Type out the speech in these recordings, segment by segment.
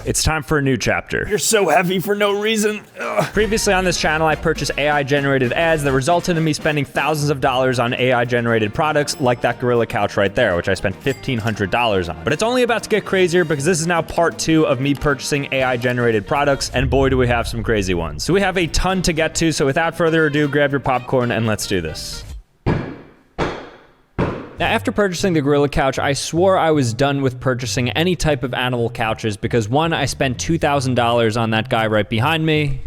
It's time for a new chapter. You're so heavy for no reason. Ugh. Previously on this channel, I purchased AI-generated ads that resulted in me spending thousands of dollars on AI-generated products like that gorilla couch right there, which I spent $1,500 on. But it's only about to get crazier because this is now part 2 of me purchasing AI-generated products, and boy, do we have some crazy ones. So we have a ton to get to, so without further ado, grab your popcorn and let's do this. Now, after purchasing the gorilla couch, I swore I was done with purchasing any type of animal couches because one, I spent $2,000 on that guy right behind me,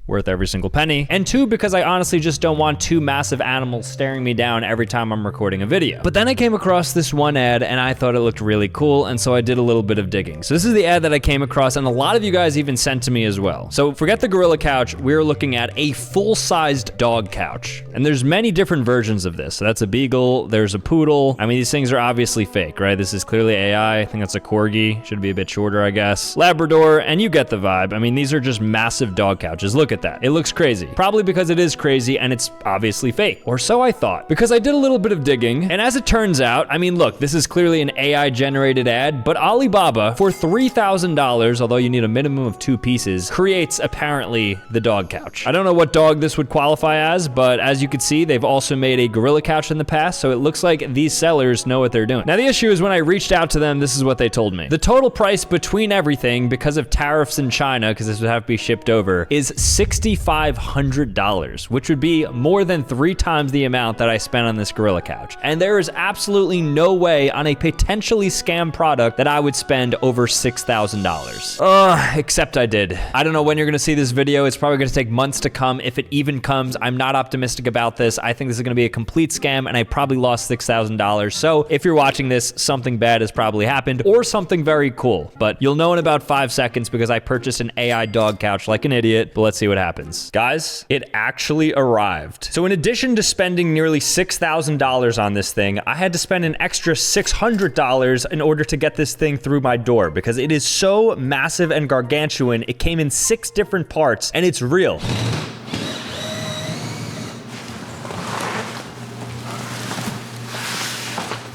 worth every single penny, and two, because I honestly just don't want two massive animals staring me down every time I'm recording a video. But then I came across this one ad and I thought it looked really cool, and so I did a little bit of digging. So this is the ad that I came across, and a lot of you guys even sent to me as well. So forget the gorilla couch, we're looking at a full-sized dog couch. And there's many different versions of this. So that's a beagle, there's a poodle. I mean, these things are obviously fake, right? This is clearly AI. I think that's a corgi, should be a bit shorter, I guess. Labrador, and you get the vibe. I mean, these are just massive dog couches. Look at that. It looks crazy. Probably because it is crazy and it's obviously fake. Or so I thought. Because I did a little bit of digging, and as it turns out, I mean, look, this is clearly an AI-generated ad, but Alibaba, for $3,000, although you need a minimum of 2 pieces, creates apparently the dog couch. I don't know what dog this would qualify as, but as you can see, they've also made a gorilla couch in the past, so it looks like these sellers know what they're doing. Now, the issue is when I reached out to them, this is what they told me. The total price between everything, because of tariffs in China, because this would have to be shipped over, is $6,500, which would be more than 3 times the amount that I spent on this gorilla couch. And there is absolutely no way on a potentially scam product that I would spend over $6,000. Except I did. I don't know when you're gonna see this video. It's probably gonna take months to come. If it even comes, I'm not optimistic about this. I think this is gonna be a complete scam, and I probably lost $6,000. So if you're watching this, something bad has probably happened, or something very cool. But you'll know in about 5 seconds because I purchased an AI dog couch like an idiot, but let's see what happens. Guys, it actually arrived. So in addition to spending nearly $6,000 on this thing, I had to spend an extra $600 in order to get this thing through my door because it is so massive and gargantuan. It came in 6 different parts, and it's real.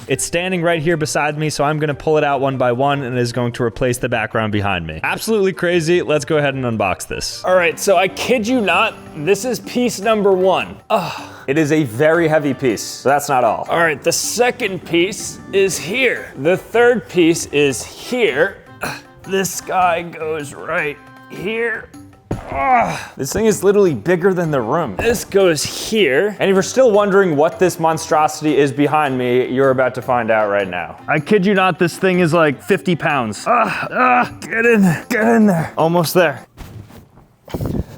It's standing right here beside me, so I'm gonna pull it out one by one, and it is going to replace the background behind me. Absolutely crazy. Let's go ahead and unbox this. All right, so I kid you not, this is piece number 1. It is a very heavy piece, so that's not all. All right, the second piece is here. The third piece is here. This guy goes right here. This thing is literally bigger than the room. This goes here. And if you're still wondering what this monstrosity is behind me, you're about to find out right now. I kid you not, this thing is like 50 pounds. Get in there. Almost there.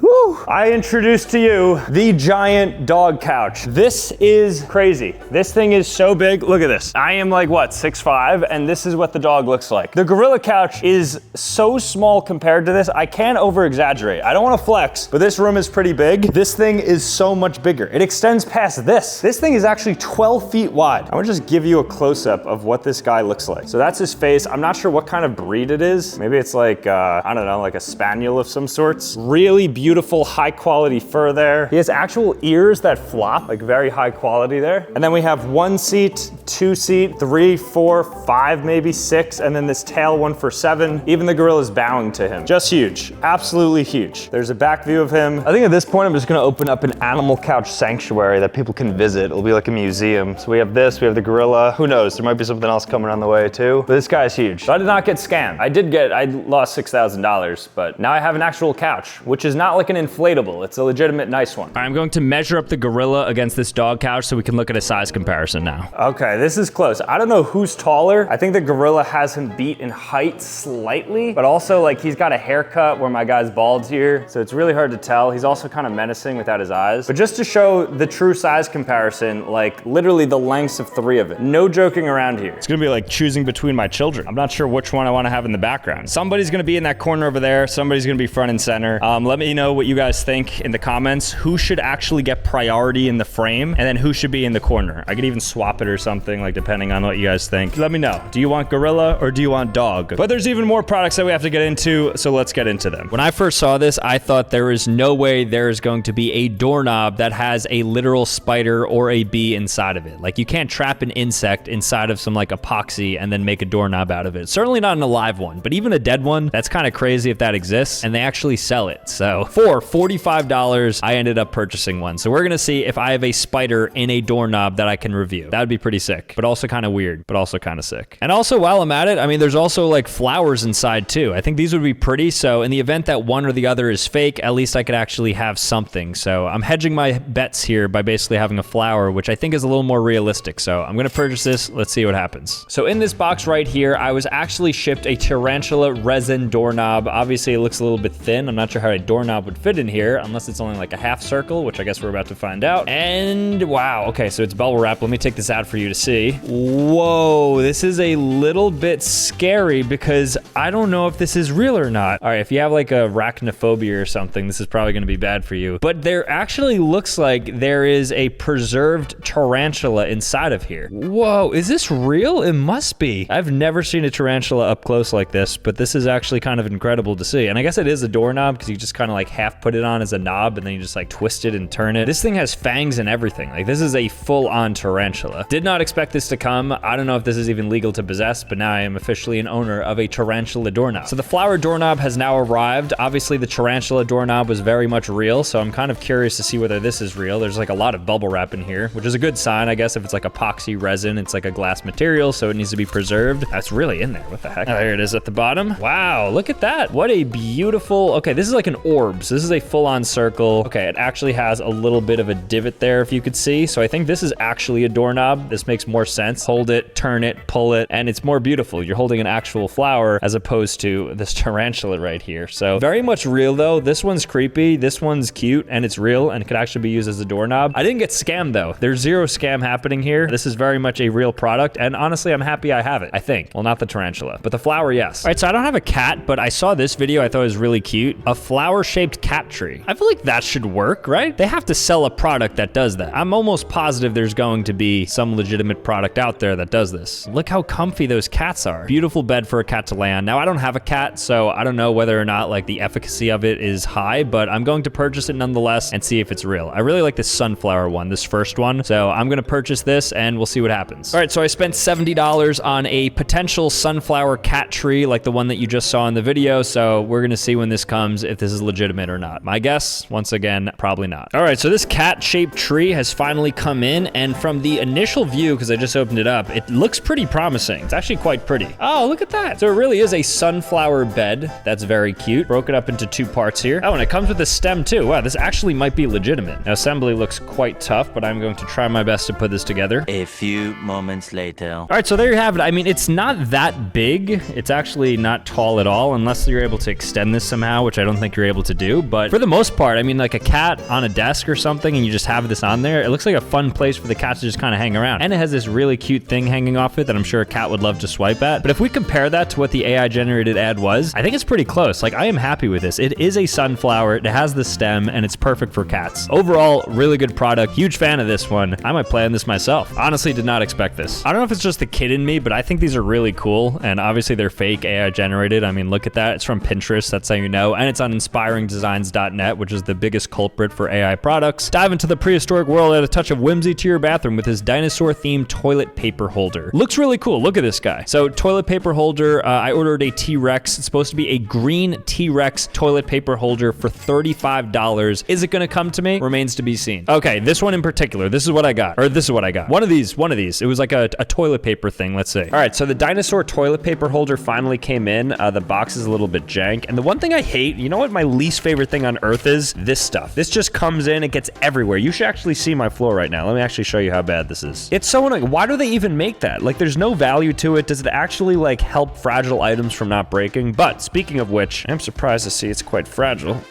Woo. I introduce to you the giant dog couch. This is crazy. This thing is so big. Look at this. I am like, what, 6'5", and this is what the dog looks like. The gorilla couch is so small compared to this. I can't over-exaggerate. I don't want to flex, but this room is pretty big. This thing is so much bigger. It extends past this. This thing is actually 12 feet wide. I want to just give you a close-up of what this guy looks like. So that's his face. I'm not sure what kind of breed it is. Maybe it's like, I don't know, like a spaniel of some sorts. Really beautiful, high quality fur there. He has actual ears that flop, like very high quality there. And then we have 1 seat, 2 seat, 3, 4, 5, maybe 6, and then this tail one for 7. Even the gorilla is bowing to him. Just huge, absolutely huge. There's a back view of him. I think at this point, I'm just gonna open up an animal couch sanctuary that people can visit. It'll be like a museum. So we have this, we have the gorilla. Who knows, there might be something else coming on the way too. But this guy's huge. So I did not get scammed. I lost $6,000, but now I have an actual couch, which is not like an inflatable. It's a legitimate nice one. All right, I'm going to measure up the gorilla against this dog couch so we can look at a size comparison now. Okay, this is close. I don't know who's taller. I think the gorilla has him beat in height slightly, but also like he's got a haircut where my guy's bald here. So it's really hard to tell. He's also kind of menacing without his eyes. But just to show the true size comparison, like literally the lengths of 3 of it. No joking around here. It's gonna be like choosing between my children. I'm not sure which one I want to have in the background. Somebody's gonna be in that corner over there. Somebody's gonna be front and center. Let me know what what you guys think in the comments. Who should actually get priority in the frame, and then who should be in the corner? I could even swap it or something, like depending on what you guys think. Let me know. Do you want gorilla or do you want dog? But there's even more products that we have to get into, so let's get into them. When I first saw this, I thought there is no way there is going to be a doorknob that has a literal spider or a bee inside of it. Like, you can't trap an insect inside of some like epoxy and then make a doorknob out of it. Certainly not an alive one, but even a dead one, that's kind of crazy if that exists, and they actually sell it. So for $45, I ended up purchasing one. So we're gonna see if I have a spider in a doorknob that I can review. That would be pretty sick, but also kind of weird, but also kind of sick. And also, while I'm at it, I mean, there's also like flowers inside too. I think these would be pretty. So in the event that one or the other is fake, at least I could actually have something. So I'm hedging my bets here by basically having a flower, which I think is a little more realistic. So I'm gonna purchase this. Let's see what happens. So in this box right here, I was actually shipped a tarantula resin doorknob. Obviously, it looks a little bit thin. I'm not sure how a doorknob would fit in here, unless it's only like a half circle, which I guess we're about to find out. And wow, okay, so it's bubble wrap. Let me take this out for you to see. Whoa, this is a little bit scary because I don't know if this is real or not. All right, if you have like arachnophobia or something, this is probably gonna be bad for you. But there actually looks like there is a preserved tarantula inside of here. Whoa, is this real? It must be. I've never seen a tarantula up close like this, but this is actually kind of incredible to see. And I guess it is a doorknob because you just kind of like half put it on as a knob and then you just like twist it and turn it. This thing has fangs and everything. Like, this is a full-on tarantula. Did not expect this to come. I don't know if this is even legal to possess, but now I am officially an owner of a tarantula doorknob. So the flower doorknob has now arrived. Obviously, the tarantula doorknob was very much real, so I'm kind of curious to see whether this is real. There's like a lot of bubble wrap in here, which is a good sign, I guess. If it's like epoxy resin, it's like a glass material, so it needs to be preserved. That's really in there. What the heck? Oh, there it is at the bottom. Wow, look at that. What a beautiful... Okay, this is like an orb, so this is a full-on circle. Okay, it actually has a little bit of a divot there, if you could see. So I think this is actually a doorknob. This makes more sense. Hold it, turn it, pull it, and it's more beautiful. You're holding an actual flower as opposed to this tarantula right here. So very much real, though. This one's creepy. This one's cute, and it's real, and could actually be used as a doorknob. I didn't get scammed, though. There's zero scam happening here. This is very much a real product, and honestly, I'm happy I have it, I think. Well, not the tarantula, but the flower, yes. All right, so I don't have a cat, but I saw this video I thought was really cute. A flower-shaped cat tree. I feel like that should work, right? They have to sell a product that does that. I'm almost positive there's going to be some legitimate product out there that does this. Look how comfy those cats are. Beautiful bed for a cat to lay on. Now, I don't have a cat, so I don't know whether or not like the efficacy of it is high, but I'm going to purchase it nonetheless and see if it's real. I really like this sunflower one, this first one. So I'm gonna purchase this and we'll see what happens. All right, so I spent $70 on a potential sunflower cat tree like the one that you just saw in the video. So we're gonna see when this comes if this is legitimate or not. My guess, once again, probably not. All right, so this cat-shaped tree has finally come in, and from the initial view, because I just opened it up, it looks pretty promising. It's actually quite pretty. Oh, look at that. So it really is a sunflower bed. That's very cute. Broken up into two parts here. Oh, and it comes with a stem too. Wow, this actually might be legitimate. Now, assembly looks quite tough, but I'm going to try my best to put this together. A few moments later. All right, so there you have it. I mean, it's not that big. It's actually not tall at all, unless you're able to extend this somehow, which I don't think you're able to do. But for the most part, I mean, like a cat on a desk or something, and you just have this on there, it looks like a fun place for the cat to just kind of hang around. And it has this really cute thing hanging off it that I'm sure a cat would love to swipe at. But if we compare that to what the AI-generated ad was, I think it's pretty close. Like, I am happy with this. It is a sunflower, it has the stem, and it's perfect for cats. Overall, really good product. Huge fan of this one. I might play on this myself. Honestly, did not expect this. I don't know if it's just the kid in me, but I think these are really cool, and obviously they're fake AI-generated. I mean, look at that. It's from Pinterest, that's how you know, and it's on inspiringdesigns.net, which is the biggest culprit for AI products. Dive into the prehistoric world, add a touch of whimsy to your bathroom with his dinosaur-themed toilet paper holder. Looks really cool. Look at this guy. So, toilet paper holder, I ordered a T-Rex. It's supposed to be a green T-Rex toilet paper holder for $35. Is it gonna come to me? Remains to be seen. Okay, this one in particular, this is what I got. Or this is what I got. One of these. It was like a toilet paper thing, let's say. All right, so the dinosaur toilet paper holder finally came in. The box is a little bit jank. And the one thing I hate, you know what my least favorite thing on earth is? This stuff. This just comes in, it gets everywhere. You should actually see my floor right now. Let me actually show you how bad this is. It's so annoying. Why do they even make that? Like, there's no value to it. Does it actually like help fragile items from not breaking? But speaking of which, I'm surprised to see it's quite fragile.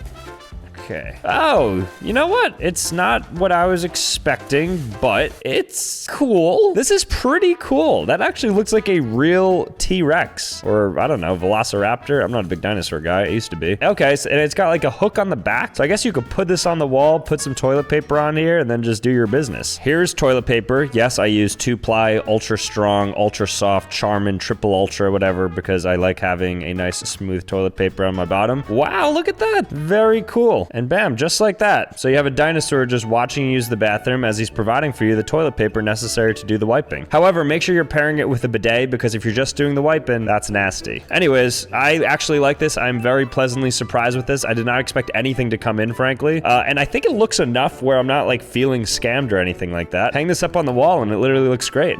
Okay. Oh, you know what? It's not what I was expecting, but it's cool. This is pretty cool. That actually looks like a real T-Rex, or I don't know, Velociraptor. I'm not a big dinosaur guy. I used to be. Okay, so, and it's got like a hook on the back. So I guess you could put this on the wall, put some toilet paper on here, and then just do your business. Here's toilet paper. Yes, I use 2-ply, ultra strong, ultra soft, Charmin, triple ultra, whatever, because I like having a nice smooth toilet paper on my bottom. Wow, look at that. Very cool. And bam, just like that. So you have a dinosaur just watching you use the bathroom as he's providing for you the toilet paper necessary to do the wiping. However, make sure you're pairing it with a bidet, because if you're just doing the wiping, that's nasty. Anyways, I actually like this. I'm very pleasantly surprised with this. I did not expect anything to come in, frankly. And I think it looks enough where I'm not like feeling scammed or anything like that. Hang this up on the wall and it literally looks great.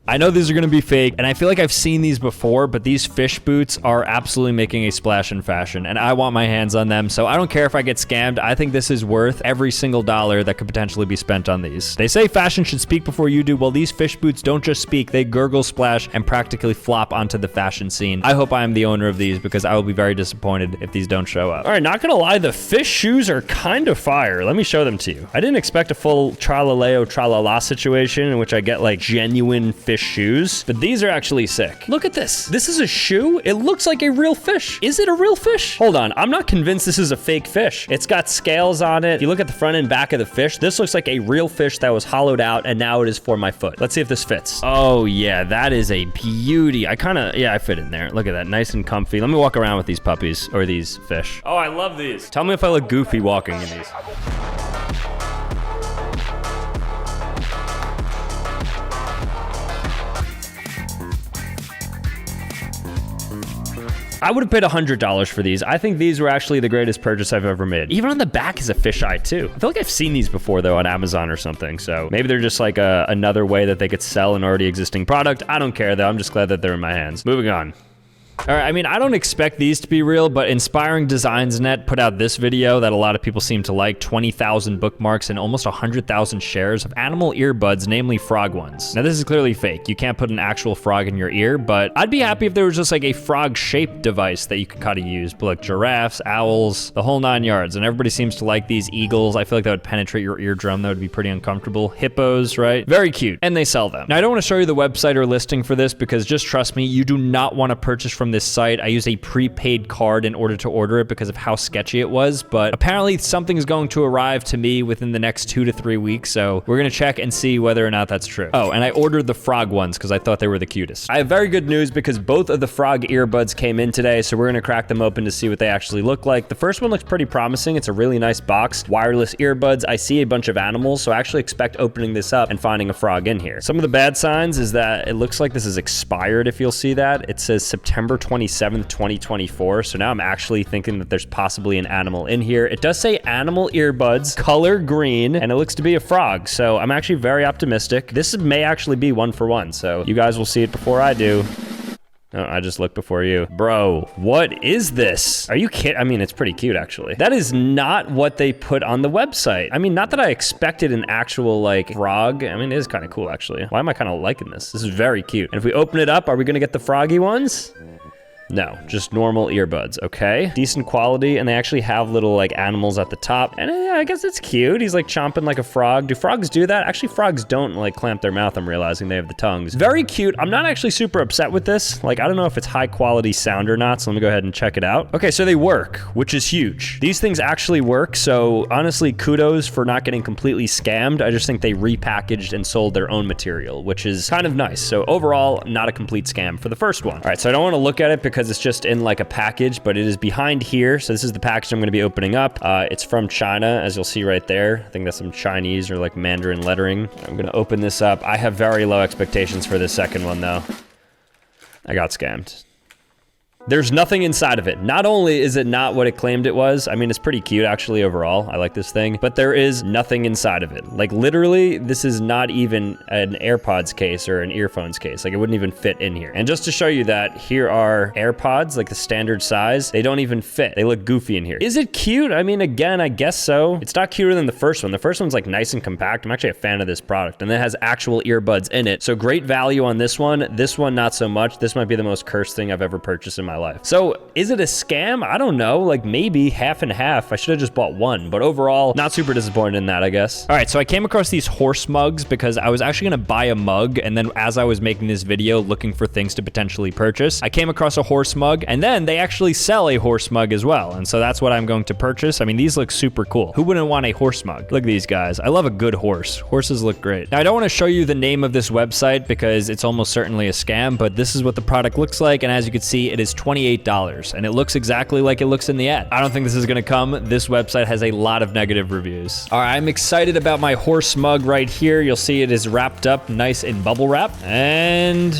I know these are gonna be fake, and I feel like I've seen these before, but these fish boots are absolutely making a splash in fashion, and I want my hands on them, so I don't care if I get scammed. I think this is worth every single dollar that could potentially be spent on these. They say fashion should speak before you do. Well, these fish boots don't just speak, they gurgle, splash, and practically flop onto the fashion scene. I hope I am the owner of these, because I will be very disappointed if these don't show up. All right, not gonna lie, the fish shoes are kind of fire. Let me show them to you. I didn't expect a full tralaleo tralala situation in which I get like genuine fish shoes, but these are actually sick. Look at this. This is a shoe. It looks like a real fish. Is it a real fish? Hold on. I'm not convinced this is a fake fish. It's got scales on it. If you look at the front and back of the fish, this looks like a real fish that was hollowed out, and now it is for my foot. Let's see if this fits. Oh yeah, that is a beauty. I fit in there. Look at that. Nice and comfy. Let me walk around with these puppies, or these fish. Oh, I love these. Tell me if I look goofy walking in these. I would have paid $100 for these. I think these were actually the greatest purchase I've ever made. Even on the back is a fisheye too. I feel like I've seen these before though on Amazon or something. So maybe they're just like another way that they could sell an already existing product. I don't care though. I'm just glad that they're in my hands. Moving on. All right, I mean, I don't expect these to be real, but Inspiring Designs Net put out this video that a lot of people seem to like, 20,000 bookmarks and almost 100,000 shares of animal earbuds, namely frog ones. Now, this is clearly fake. You can't put an actual frog in your ear, but I'd be happy if there was just like a frog-shaped device that you could kind of use, but like giraffes, owls, the whole 9 yards. And everybody seems to like these eagles. I feel like that would penetrate your eardrum. That would be pretty uncomfortable. Hippos, right? Very cute. And they sell them. Now, I don't want to show you the website or listing for this because just trust me, you do not want to purchase from this site. I used a prepaid card in order to order it because of how sketchy it was, but apparently something's going to arrive to me within the next 2 to 3 weeks, so we're gonna check and see whether or not that's true. Oh, and I ordered the frog ones because I thought they were the cutest. I have very good news because both of the frog earbuds came in today, so we're gonna crack them open to see what they actually look like. The first one looks pretty promising. It's a really nice box. Wireless earbuds. I see a bunch of animals, so I actually expect opening this up and finding a frog in here. Some of the bad signs is that it looks like this is expired, if you'll see that. It says September 27th, 2024. So now I'm actually thinking that there's possibly an animal in here. It does say animal earbuds, color green, and it looks to be a frog. So I'm actually very optimistic. This may actually be 1 for 1. So you guys will see it before I do. Oh, I just looked before you. Bro, what is this? Are you kidding? I mean, it's pretty cute, actually. That is not what they put on the website. I mean, not that I expected an actual, like, frog. I mean, it is kind of cool, actually. Why am I kind of liking this? This is very cute. And if we open it up, are we going to get the froggy ones? No, just normal earbuds, okay? Decent quality, and they actually have little, like, animals at the top. And I guess it's cute. He's, like, chomping like a frog. Do frogs do that? Actually, frogs don't, like, clamp their mouth. I'm realizing they have the tongues. Very cute. I'm not actually super upset with this. Like, I don't know if it's high-quality sound or not, so let me go ahead and check it out. Okay, so they work, which is huge. These things actually work, so honestly, kudos for not getting completely scammed. I just think they repackaged and sold their own material, which is kind of nice. So overall, not a complete scam for the first one. All right, so I don't want to look at it because it's just in like a package, but it is behind here. So this is the package I'm going to be opening up. It's from China, as you'll see right there. I think that's some Chinese or like Mandarin lettering. I'm going to open this up. I have very low expectations for this second one though. I got scammed. There's nothing inside of it. Not only is it not what it claimed it was, I mean, it's pretty cute actually overall. I like this thing, but there is nothing inside of it. Like literally, this is not even an AirPods case or an earphones case. Like it wouldn't even fit in here. And just to show you that, here are AirPods, like the standard size. They don't even fit. They look goofy in here. Is it cute? I mean, again, I guess so. It's not cuter than the first one. The first one's like nice and compact. I'm actually a fan of this product, and it has actual earbuds in it. So great value on this one. This one, not so much. This might be the most cursed thing I've ever purchased in my my life. So is it a scam? I don't know, like maybe half and half. I should have just bought one, but overall, not super disappointed in that, I guess. All right, so I came across these horse mugs because I was actually gonna buy a mug, and then as I was making this video looking for things to potentially purchase, I came across a horse mug, and then they actually sell a horse mug as well, and so that's what I'm going to purchase. I mean, these look super cool. Who wouldn't want a horse mug? Look at these guys. I love a good horse. Horses look great. Now, I don't want to show you the name of this website because it's almost certainly a scam, but this is what the product looks like, and as you can see, it is $28, and it looks exactly like it looks in the ad. I don't think this is gonna come. This website has a lot of negative reviews. All right, I'm excited about my horse mug right here. You'll see it is wrapped up nice in bubble wrap, and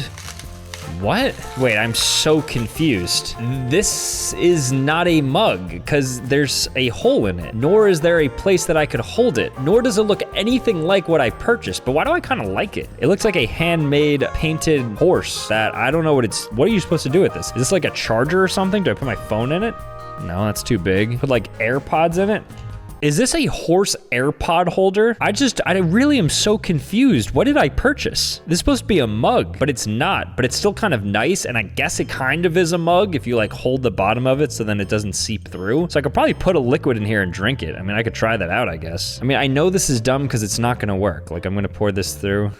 what? Wait, I'm so confused. This is not a mug because there's a hole in it, nor is there a place that I could hold it, nor does it look anything like what I purchased, but why do I kind of like it? It looks like a handmade painted horse that I don't know what are you supposed to do with this? Is this like a charger or something? Do I put my phone in it? No, that's too big. Put like AirPods in it? Is this a horse AirPod holder? I really am so confused. What did I purchase? This is supposed to be a mug, but it's not, but it's still kind of nice, and I guess it kind of is a mug if you like hold the bottom of it so then it doesn't seep through. So I could probably put a liquid in here and drink it. I mean, I could try that out, I guess. I mean, I know this is dumb because it's not gonna work. Like, I'm gonna pour this through.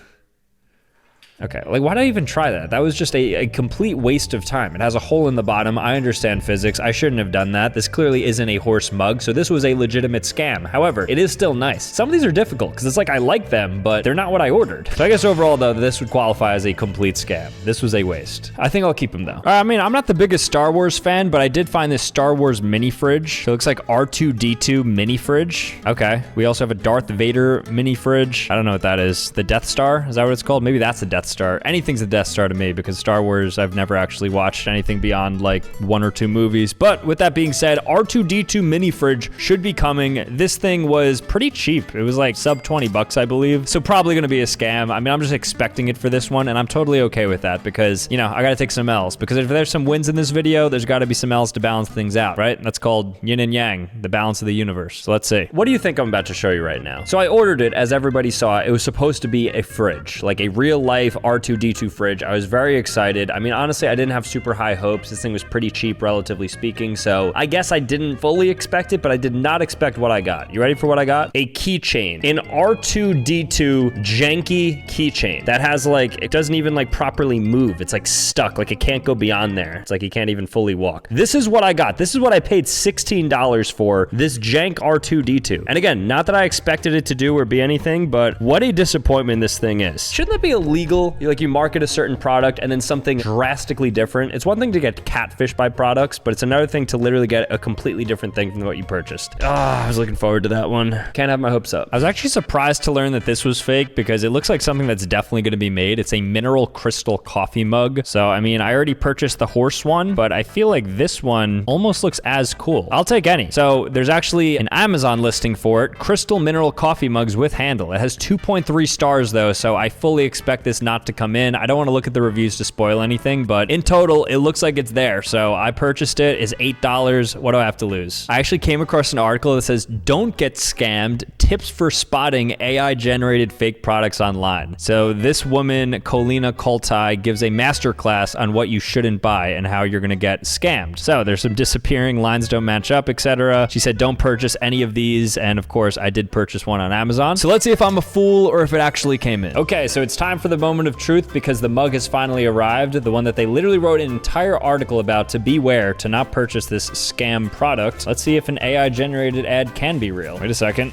Okay, like why did I even try that? That was just a complete waste of time. It has a hole in the bottom. I understand physics. I shouldn't have done that. This clearly isn't a horse mug, so this was a legitimate scam. However, it is still nice. Some of these are difficult because it's like I like them, but they're not what I ordered. So I guess overall though, this would qualify as a complete scam. This was a waste. I think I'll keep them though. I mean, I'm not the biggest Star Wars fan, but I did find this Star Wars mini fridge. It looks like R2-D2 mini fridge. Okay, we also have a Darth Vader mini fridge. I don't know what that is. The Death Star? Is that what it's called? Maybe that's the Death Star. Anything's a Death Star to me because Star Wars, I've never actually watched anything beyond like 1 or 2 movies. But with that being said, R2-D2 mini fridge should be coming. This thing was pretty cheap. It was like sub 20 bucks, I believe. So probably gonna be a scam. I mean, I'm just expecting it for this one, and I'm totally okay with that because, you know, I gotta take some L's because if there's some wins in this video, there's gotta be some L's to balance things out, right? That's called yin and yang, the balance of the universe. So let's see. What do you think I'm about to show you right now? So I ordered it, as everybody saw, it was supposed to be a fridge, like a real life R2-D2 fridge. I was very excited. I mean, honestly, I didn't have super high hopes. This thing was pretty cheap, relatively speaking. So I guess I didn't fully expect it, but I did not expect what I got. You ready for what I got? A keychain, an R2-D2 janky keychain that has like, it doesn't even like properly move. It's like stuck, like it can't go beyond there. It's like you can't even fully walk. This is what I got. This is what I paid $16 for, this jank R2-D2. And again, not that I expected it to do or be anything, but what a disappointment this thing is. Shouldn't that be illegal? Like you market a certain product and then something drastically different. It's one thing to get catfished by products, but it's another thing to literally get a completely different thing from what you purchased. I was looking forward to that one. Can't have my hopes up. I was actually surprised to learn that this was fake because it looks like something that's definitely going to be made. It's a mineral crystal coffee mug. So, I mean, I already purchased the horse one, but I feel like this one almost looks as cool. I'll take any. So there's actually an Amazon listing for it. Crystal mineral coffee mugs with handle. It has 2.3 stars though, so I fully expect this not to come in. I don't want to look at the reviews to spoil anything, but in total, it looks like it's there. So I purchased it. It's $8. What do I have to lose? I actually came across an article that says, don't get scammed, tips for spotting AI-generated fake products online. So this woman, Colina Koltai, gives a masterclass on what you shouldn't buy and how you're gonna get scammed. So there's some disappearing, lines don't match up, etc. She said, don't purchase any of these. And of course, I did purchase one on Amazon. So let's see if I'm a fool or if it actually came in. Okay, so it's time for the moment of truth because the mug has finally arrived, the one that they literally wrote an entire article about to beware to not purchase this scam product. Let's see if an AI generated ad can be real. Wait a second.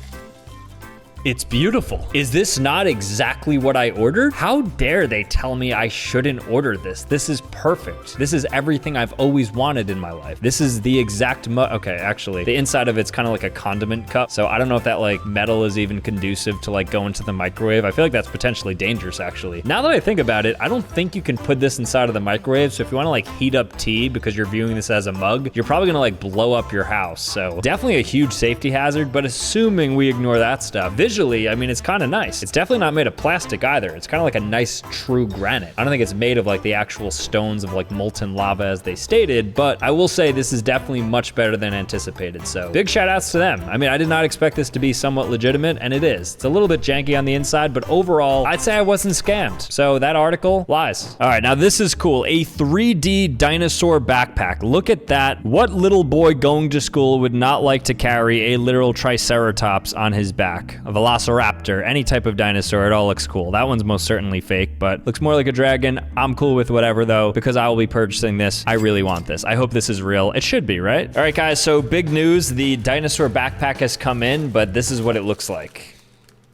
It's beautiful. Is this not exactly what I ordered? How dare they tell me I shouldn't order this? This is perfect. This is everything I've always wanted in my life. This is the exact okay, actually, the inside of it's kind of like a condiment cup. So I don't know if that like metal is even conducive to like go into the microwave. I feel like that's potentially dangerous actually. Now that I think about it, I don't think you can put this inside of the microwave. So if you want to like heat up tea because you're viewing this as a mug, you're probably gonna like blow up your house. So definitely a huge safety hazard, but assuming we ignore that stuff, visually visually, I mean, it's kind of nice. It's definitely not made of plastic either. It's kind of like a nice true granite. I don't think it's made of like the actual stones of like molten lava as they stated, but I will say this is definitely much better than anticipated. So big shout outs to them. I mean, I did not expect this to be somewhat legitimate, and it is. It's a little bit janky on the inside, but overall, I'd say I wasn't scammed. So that article lies. All right, now this is cool. A 3D dinosaur backpack. Look at that. What little boy going to school would not like to carry a literal triceratops on his back? A velociraptor, any type of dinosaur, it all looks cool. That one's most certainly fake, but looks more like a dragon. I'm cool with whatever though, because I will be purchasing this. I really want this. I hope this is real. It should be, right? All right, guys, so big news. The dinosaur backpack has come in, but this is what it looks like.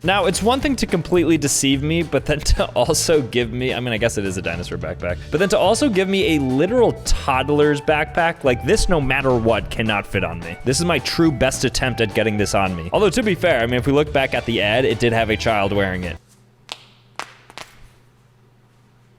Now, it's one thing to completely deceive me, but then to also give me, I mean, I guess it is a dinosaur backpack, but then to also give me a literal toddler's backpack, like this, no matter what, cannot fit on me. This is my true best attempt at getting this on me. Although, to be fair, I mean, if we look back at the ad, it did have a child wearing it.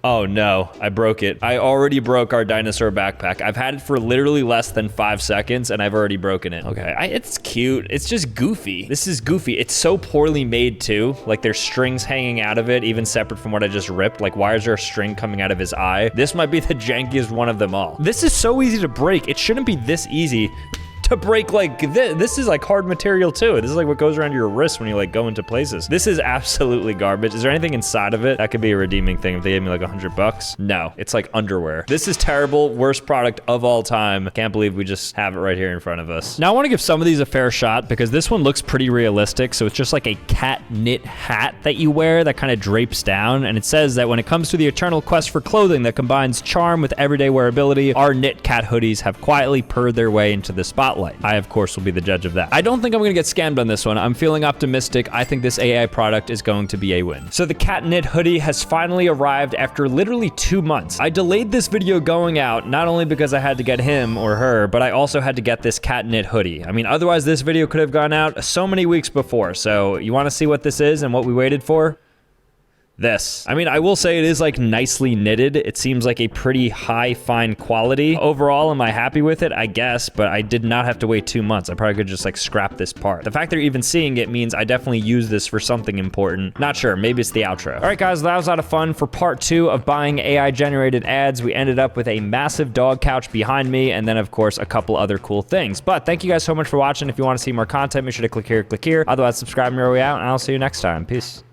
Oh no, I broke it. I already broke our dinosaur backpack. I've had it for literally less than 5 seconds and I've already broken it. Okay, it's cute. It's just goofy. This is goofy. It's so poorly made too. Like there's strings hanging out of it, even separate from what I just ripped. Like why is there a string coming out of his eye? This might be the jankiest one of them all. This is so easy to break. It shouldn't be this easy to break like this. This is like hard material too. This is like what goes around your wrist when you like go into places. This is absolutely garbage. Is there anything inside of it? That could be a redeeming thing if they gave me like $100. No, it's like underwear. This is terrible. Worst product of all time. Can't believe we just have it right here in front of us. Now I want to give some of these a fair shot because this one looks pretty realistic. So it's just like a cat knit hat that you wear that kind of drapes down. And it says that when it comes to the eternal quest for clothing that combines charm with everyday wearability, our knit cat hoodies have quietly purred their way into the spotlight. I, of course, will be the judge of that. I don't think I'm gonna get scammed on this one. I'm feeling optimistic. I think this AI product is going to be a win. So the cat knit hoodie has finally arrived after literally 2 months. I delayed this video going out, not only because I had to get him or her, but I also had to get this cat knit hoodie. I mean, otherwise this video could have gone out so many weeks before. So you wanna see what this is and what we waited for? This. I mean, I will say it is like nicely knitted. It seems like a pretty high, fine quality. Overall, am I happy with it? I guess, but I did not have to wait 2 months. I probably could just like scrap this part. The fact they're even seeing it means I definitely use this for something important. Not sure, maybe it's the outro. All right, guys, that was a lot of fun. For part 2 of buying AI generated ads, we ended up with a massive dog couch behind me, and then of course, a couple other cool things. But thank you guys so much for watching. If you want to see more content, make sure to click here, click here. Otherwise, subscribe on your way out, and I'll see you next time. Peace.